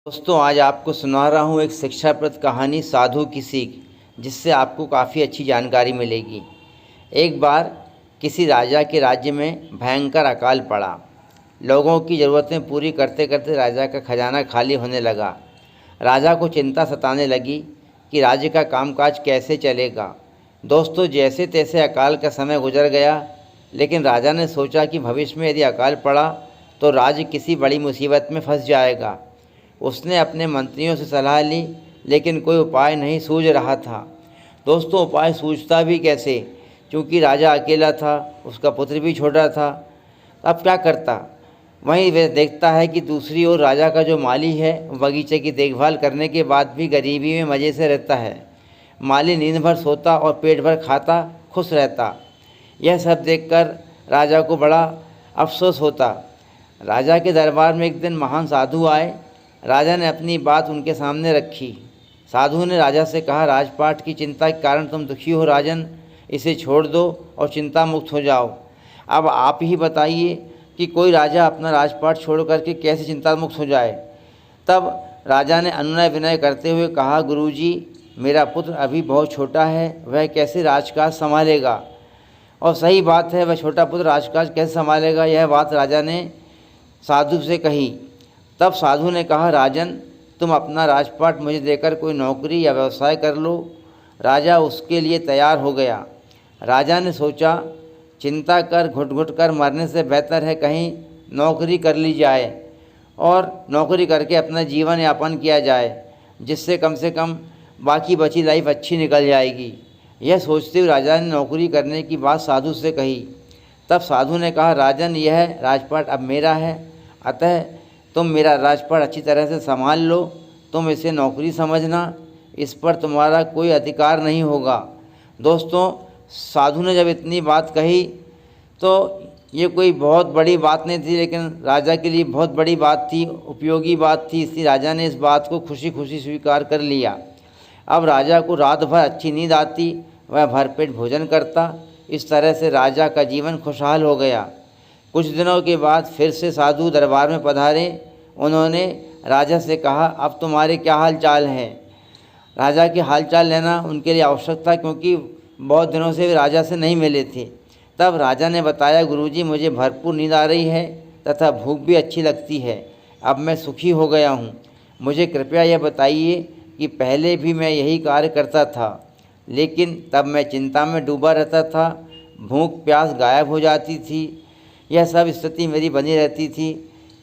दोस्तों, आज आपको सुना रहा हूँ एक शिक्षाप्रद कहानी साधु की सीख, जिससे आपको काफ़ी अच्छी जानकारी मिलेगी। एक बार किसी राजा के राज्य में भयंकर अकाल पड़ा। लोगों की ज़रूरतें पूरी करते करते राजा का खजाना खाली होने लगा। राजा को चिंता सताने लगी कि राज्य का कामकाज कैसे चलेगा। दोस्तों, जैसे तैसे अकाल का समय गुजर गया, लेकिन राजा ने सोचा कि भविष्य में यदि अकाल पड़ा तो राज्य किसी बड़ी मुसीबत में फंस जाएगा। उसने अपने मंत्रियों से सलाह ली, लेकिन कोई उपाय नहीं सूझ रहा था। दोस्तों, उपाय सूझता भी कैसे, क्योंकि राजा अकेला था, उसका पुत्र भी छोटा था। अब क्या करता? वहीं वह देखता है कि दूसरी ओर राजा का जो माली है, बगीचे की देखभाल करने के बाद भी गरीबी में मज़े से रहता है। माली नींद भर सोता और पेट भर खाता, खुश रहता। यह सब देखकर राजा को बड़ा अफसोस होता। राजा के दरबार में एक दिन महान साधु आए। राजा ने अपनी बात उनके सामने रखी। साधु ने राजा से कहा, राजपाट की चिंता के कारण तुम दुखी हो राजन, इसे छोड़ दो और चिंता मुक्त हो जाओ। अब आप ही बताइए कि कोई राजा अपना राजपाट छोड़ करके कैसे चिंता मुक्त हो जाए। तब राजा ने अनुनय विनय करते हुए कहा, गुरुजी, मेरा पुत्र अभी बहुत छोटा है, वह कैसे राजकाज संभालेगा। और सही बात है, वह छोटा पुत्र राजकाज कैसे संभालेगा। यह बात राजा ने साधु से कही। तब साधु ने कहा, राजन, तुम अपना राजपाट मुझे देकर कोई नौकरी या व्यवसाय कर लो। राजा उसके लिए तैयार हो गया। राजा ने सोचा, चिंता कर घुट घुट कर मरने से बेहतर है कहीं नौकरी कर ली जाए और नौकरी करके अपना जीवन यापन किया जाए, जिससे कम से कम बाकी बची लाइफ अच्छी निकल जाएगी। यह सोचते हुए राजा ने नौकरी करने की बात साधु से कही। तब साधु ने कहा, राजन, यह राजपाट अब मेरा है, अतः तुम मेरा राजपाट अच्छी तरह से संभाल लो। तुम इसे नौकरी समझना, इस पर तुम्हारा कोई अधिकार नहीं होगा। दोस्तों, साधु ने जब इतनी बात कही तो ये कोई बहुत बड़ी बात नहीं थी, लेकिन राजा के लिए बहुत बड़ी बात थी, उपयोगी बात थी। इसलिए राजा ने इस बात को खुशी खुशी स्वीकार कर लिया। अब राजा को रात भर अच्छी नींद आती, वह भरपेट भोजन करता। इस तरह से राजा का जीवन खुशहाल हो गया। कुछ दिनों के बाद फिर से साधु दरबार में पधारे। उन्होंने राजा से कहा, अब तुम्हारे क्या हाल चाल है। राजा के हाल चाल लेना उनके लिए आवश्यक था, क्योंकि बहुत दिनों से वे राजा से नहीं मिले थे। तब राजा ने बताया, गुरुजी, मुझे भरपूर नींद आ रही है तथा भूख भी अच्छी लगती है। अब मैं सुखी हो गया हूँ। मुझे कृपया यह बताइए कि पहले भी मैं यही कार्य करता था, लेकिन तब मैं चिंता में डूबा रहता था, भूख प्यास गायब हो जाती थी, यह सब स्थिति मेरी बनी रहती थी।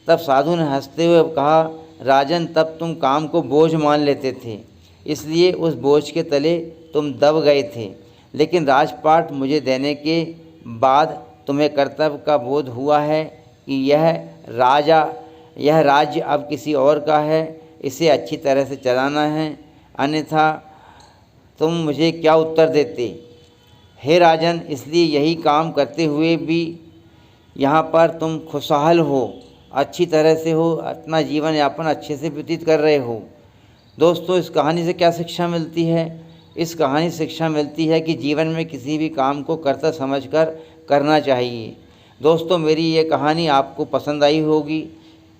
तब साधु ने हंसते हुए कहा, राजन, तब तुम काम को बोझ मान लेते थे, इसलिए उस बोझ के तले तुम दब गए थे। लेकिन राजपाट मुझे देने के बाद तुम्हें कर्तव्य का बोध हुआ है कि यह राज्य अब किसी और का है, इसे अच्छी तरह से चलाना है, अन्यथा तुम मुझे क्या उत्तर देते। हे राजन, इसलिए यही काम करते हुए भी यहाँ पर तुम खुशहाल हो, अच्छी तरह से हो, अपना जीवन यापन अच्छे से व्यतीत कर रहे हो। दोस्तों, इस कहानी से क्या शिक्षा मिलती है? इस कहानी से शिक्षा मिलती है कि जीवन में किसी भी काम को कर्तव्य समझकर करना चाहिए। दोस्तों, मेरी ये कहानी आपको पसंद आई होगी।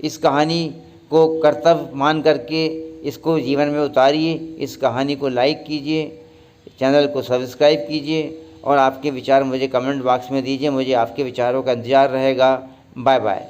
इस कहानी को कर्तव्य मान करके इसको जीवन में उतारिए। इस कहानी को लाइक कीजिए, चैनल को सब्सक्राइब कीजिए और आपके विचार मुझे कमेंट बॉक्स में दीजिए। मुझे आपके विचारों का इंतज़ार रहेगा। Bye bye.